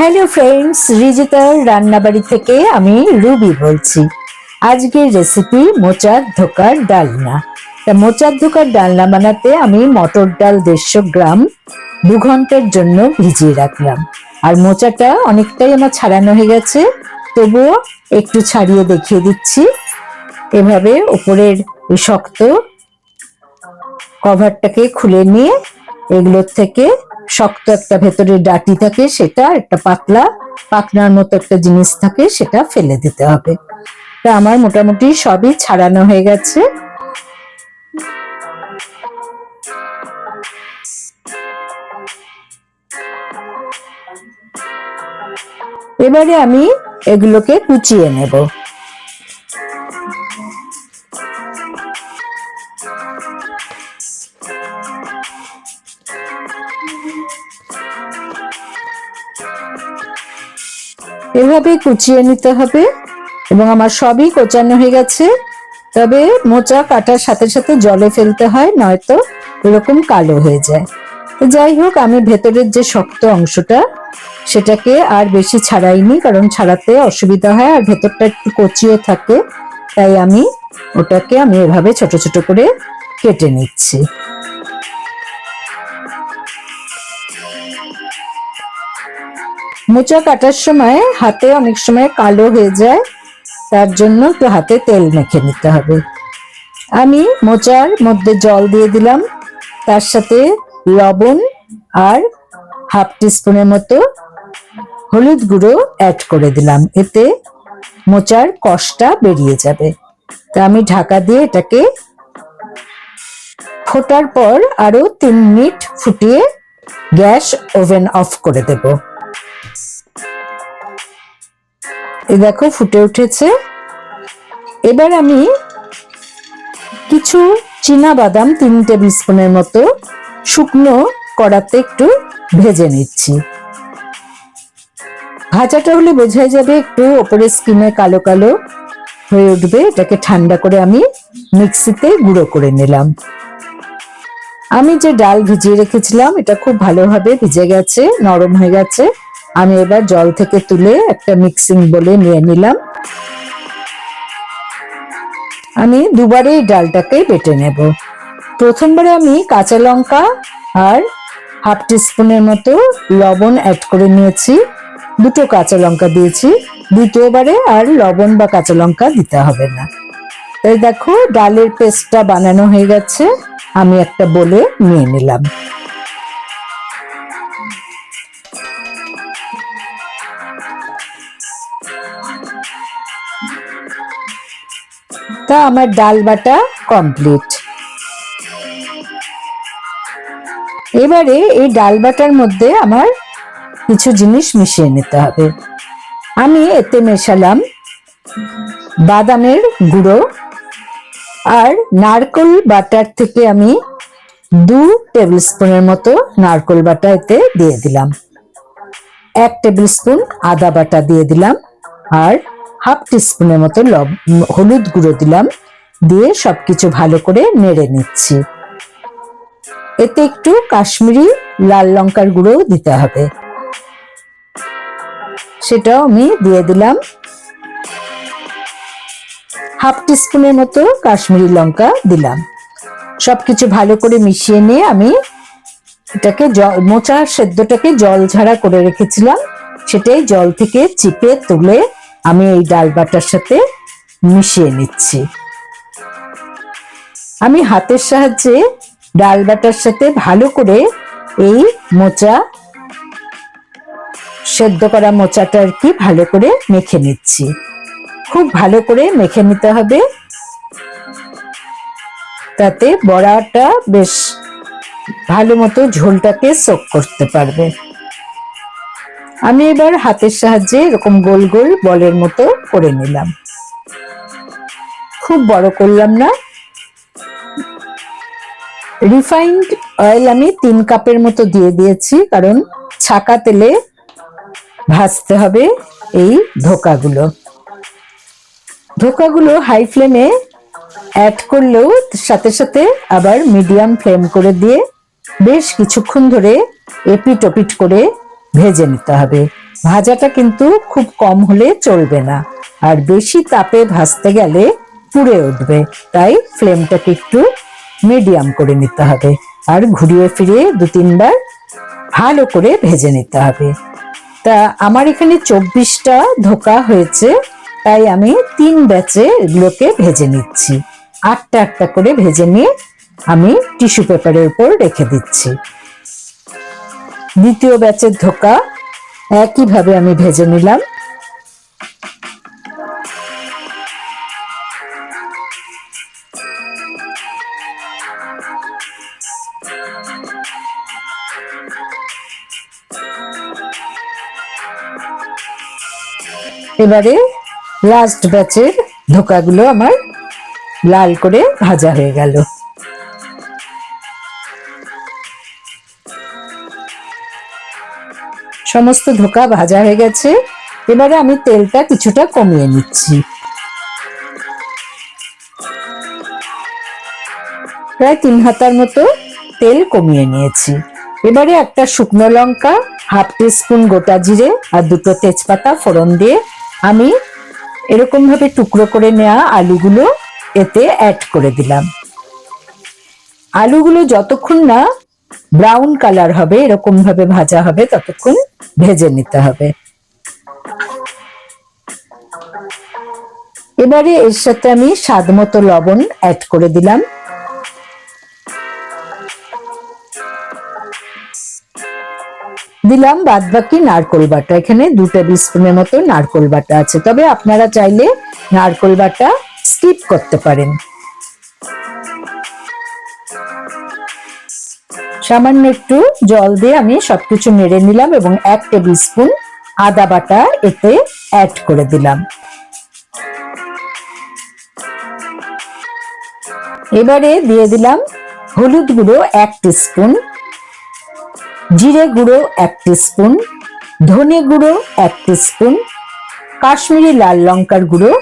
Hello friends, রিজিতার রান্নাবাড়ি থেকে আমি রুবি বলছি। আজকের রেসিপি মোচার ধোকার ডালনা। মোচার ধোকার ডালনা বানাতে আমি মটর ডাল 150 গ্রাম 2 ঘন্টার জন্য ভিজিয়ে রাখলাম। আর মোচাটা অনেকটাই আমার ছাড়ানো হয়ে গেছে, তবুও একটু ছাড়িয়ে দেখিয়ে দিচ্ছি। এভাবে উপরের শক্ত কভারটাকে খুলে নিয়ে এগুলোর থেকে শক্ত একটা ভেতরে ডাটি থাকে, সেটা একটা পাতলা পাকনার মতো একটা জিনিস থাকে, সেটা ফেলে দিতে হবে। তা আমার মোটামুটি সবই ছাড়ানো হয়ে গেছে। এবারে আমি এগুলোকে কুচিয়ে নেব। এভাবে কুচিয়ে নিতে হবে এবং আমার সবই কোচানো হয়ে গেছে। তবে মোচা কাটার সাথে সাথে জলে ফেলতে হয়, নয়তো এরকম কালো হয়ে যায়। যাই হোক, আমি ভেতরের যে শক্ত অংশটা সেটাকে আর বেশি ছাড়াইনি, কারণ ছাড়াতে অসুবিধা হয় আর ভেতরটা একটু কচিও থাকে, তাই আমি ওটাকে এভাবে ছোট ছোট করে কেটে নিচ্ছি। মোচা কাটার সময় হাতে অনেক সময় কালো হয়ে যায়, তার জন্য একটু হাতে তেল মেখে নিতে হবে। আমি মোচার মধ্যে জল দিয়ে দিলাম, তার সাথে লবণ আর হাফ টিস্পুনের মতো হলুদ গুঁড়ো অ্যাড করে দিলাম, এতে মোচার কষটা বেরিয়ে যাবে। তা আমি ঢাকা দিয়ে এটাকে ফোটার পর আরো 3 মিনিট ফুটিয়ে গ্যাস ওভেন অফ করে দেব। এই দেখো ফুটে উঠেছে। এবার আমি কিছু চীনা বাদাম 3 টেবিল স্পুনের মতো শুকনো কড়াতে একটু ভেজে নিচ্ছি। ভাজাটা হলে বোঝাই যাবে একটু ওপরে স্কিনে কালো কালো হয়ে উঠবে। এটাকে ঠান্ডা করে আমি মিক্সিতে গুঁড়ো করে নিলাম। আমি যে ডাল ভিজিয়ে রেখেছিলাম এটা খুব ভালোভাবে ভিজে গেছে, নরম হয়ে গেছে। আমি এবার জল থেকে তুলে একটা মিক্সিং বোলে নিয়ে নিলাম। আমি দুবারে এই ডালটাকে বেটে নেব। প্রথমবারে আমি কাঁচা লঙ্কা আর হাফ টিস্পুনের মতো লবণ অ্যাড করে নিয়েছি, 2টো কাঁচা লঙ্কা দিয়েছি। দ্বিতীয়বারে আর লবণ বা কাঁচা লঙ্কা দিতে হবে না। এই দেখো ডালের পেস্টটা বানানো হয়ে গেছে, আমি একটা বোলে নিয়ে নিলাম। তা আমার ডাল বাটা কমপ্লিট। এবারে এই ডাল বাটার মধ্যে আমার কিছু জিনিস মিশিয়ে নিতে হবে। আমি এতে মেশালাম বাদামের গুঁড়ো আর নারকেল বাটার থেকে আমি 2 টেবিল স্পুনের মতো নারকেল বাটা এতে দিয়ে দিলাম। 1 টেবিল স্পুন আদা বাটা দিয়ে দিলাম আর হাফ টিস্পুনের মতো হলুদ গুঁড়ো দিলাম। দিয়ে সবকিছু ভালো করে নেড়ে নিচ্ছি। এতে একটু কাশ্মীরি লাল লঙ্কার গুঁড়ো দিতে হবে, সেটাও আমি দিয়ে দিলাম। হাফ টিস্পুনের মতো কাশ্মীরি লঙ্কা দিলাম। সবকিছু ভালো করে মিশিয়ে নিয়ে আমি এটাকে মোচার সেদ্ধটাকে জল ঝাড়া করে রেখেছিলাম, সেটাই জল থেকে চিপে তুলে আমি এই ডাল বাটার সাথে মিশিয়ে নিচ্ছি। আমি হাতের সাহায্যে ডাল বাটার সাথে ভালো করে এই মোচা সেদ্ধ করা মোচাটা আর কি ভালো করে মেখে নিচ্ছি। খুব ভালো করে মেখে নিতে হবে, তাতে বড়াটা বেশ ভালো মতো ঝোলটাকে সোক করতে পারবে। আমি এবার হাতের সাহায্যে এরকম গোল গোল বলের মতো করে নিলাম, খুব বড় করলাম না। রিফাইন্ড অয়েল আমি 3 কাপের মতো দিয়ে দিয়েছি, কারণ ছাকা তেলে ভাজতে হবে এই ধোকাগুলো হাই ফ্লেমে অ্যাড করলেও সাথে সাথে আবার মিডিয়াম ফ্লেম করে দিয়ে বেশ কিছুক্ষণ ধরে এপিট ওপিট করে ভেজে নিতে হবে। ভাজাটা কিন্তু খুব কম হলে চলবে না, আর বেশি তাপে ভাজতে গেলে পুড়ে উঠবে। তাই ফ্লেমটাকে একটু মিডিয়াম করে নিতে হবে, আর ঘুরিয়ে ফিরিয়ে 2-3 বার ভালো করে ভেজে নিতে হবে। তা আমার এখানে 24টা ধোকা হয়েছে, তাই আমি 3 ব্যাচে এগুলোকে ভেজে নিচ্ছি। 8টা করে ভেজে নিয়ে আমি টিস্যু পেপারের উপর রেখে দিচ্ছি। দ্বিতীয় ব্যাচের ধোকা একইভাবে আমি ভেজে নিলাম। এবারে লাস্ট ব্যাচের ধোকাগুলো আমার লাল করে ভাজা হয়ে গেল। সমস্ত ধোকা ভাজা হয়ে গেছে। এবারে আমি তেলটা কিছুটা কমিয়ে নিচ্ছি, প্রায় 3 হাতার মতো তেল কমিয়ে নিয়েছি। এবারে একটা শুকনো লঙ্কা, 1/2 টিস্পুন গোটা জিরে আর 2টো তেজপাতা ফোড়ন দিয়ে আমি এরকম ভাবে টুকরো করে নেওয়া আলুগুলো এতে অ্যাড করে দিলাম। আলুগুলো যতক্ষণ না ব্রাউন কালার হবে, এরকম ভাবে ভাজা হবে, ততক্ষণ ভেজে নিতে হবে। এবারে এর সাথে আমি স্বাদ মতো লবণ অ্যাড করে দিলাম। দিলাম বাদবাকি নারকোল বাটা। এখানে 2 টেবিল স্পুনের মতো নারকোল বাটা আছে, তবে আপনারা চাইলে নারকোল বাটা স্কিপ করতে পারেন। সামান্য একটু জল দিয়ে আমি সবকিছু নেড়ে নিলাম এবং 1 টেবিল স্পুন আদা বাটা এতে অ্যাড করে দিলাম। এবারে দিয়ে দিলাম হলুদ গুঁড়ো 1 টিস্পুন, জিরে গুঁড়ো 1 টিস্পুন, ধনে গুঁড়ো 1 টিস্পুন, কাশ্মীরি লাল লঙ্কার গুঁড়ো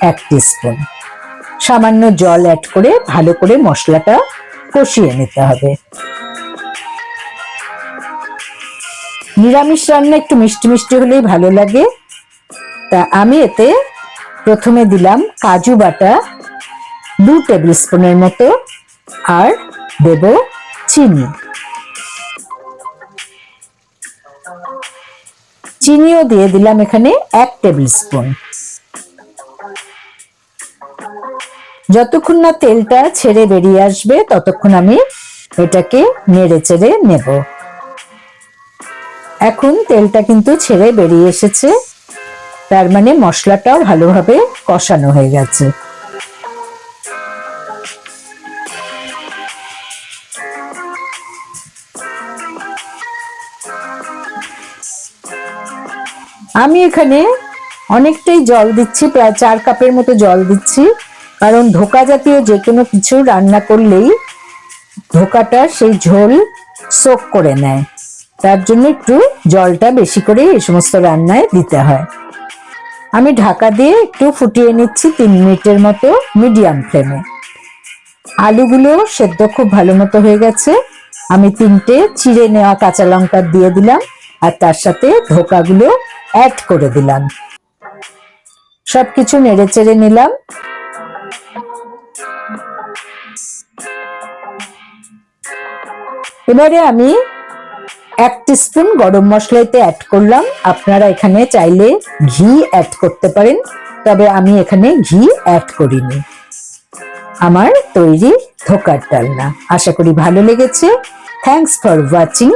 1 টিস্পুন। সামান্য জল অ্যাড করে ভালো করে মশলাটা কষিয়ে নিতে হবে। নিরামিষ রান্না একটু মিষ্টি মিষ্টি হলেই ভালো লাগে। তা আমি এতে প্রথমে দিলাম কাজু বাটা 2 টেবিল স্পুনের মতো, আর দেব চিনি। চিনিও দিয়ে দিলাম এখানে 1 টেবিল স্পুন। যতক্ষণ না তেলটা ছেড়ে বেরিয়ে আসবে ততক্ষণ আমি এটাকে নেড়ে চেড়ে নেব। এখন তেলটা কিন্তু ছেড়ে বেরিয়ে এসেছে, তার মানে মশলাটাও ভালোভাবে কষানো হয়ে গেছে। আমি এখানে অনেকটাই জল দিচ্ছি, প্রায় 4 কাপের মতো জল দিচ্ছি, কারণ ধোকা জাতীয় যে কোনো কিছু রান্না করলেই ধোকাটা সেই ঝোল সোক করে নেয়, তার জন্য একটু জলটা বেশি করে এই সমস্ত রান্নায় দিতে হয়। আমি ঢাকা দিয়ে একটু ফুটিয়ে নিচ্ছি 3 মিনিটের মতো মিডিয়াম ফ্লেমে। আলুগুলো সেদ্ধ খুব ভালো মতো হয়ে গেছে। আমি 3টে চিড়ে নেওয়া কাঁচা লঙ্কা দিয়ে দিলাম, আর তার সাথে ধোকাগুলো অ্যাড করে দিলাম। সবকিছু নেড়ে চেড়ে নিলাম। এবারে আমি 1 টিস্পুন গরম মশলা এতে অ্যাড করলাম। আপনারা এখানে চাইলে ঘি অ্যাড করতে পারেন, তবে আমি এখানে ঘি অ্যাড করিনি। আমার তৈরি ধোকার ডালনা। আশা করি ভালো লেগেছে। Thanks for watching.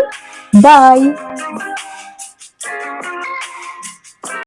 বাই।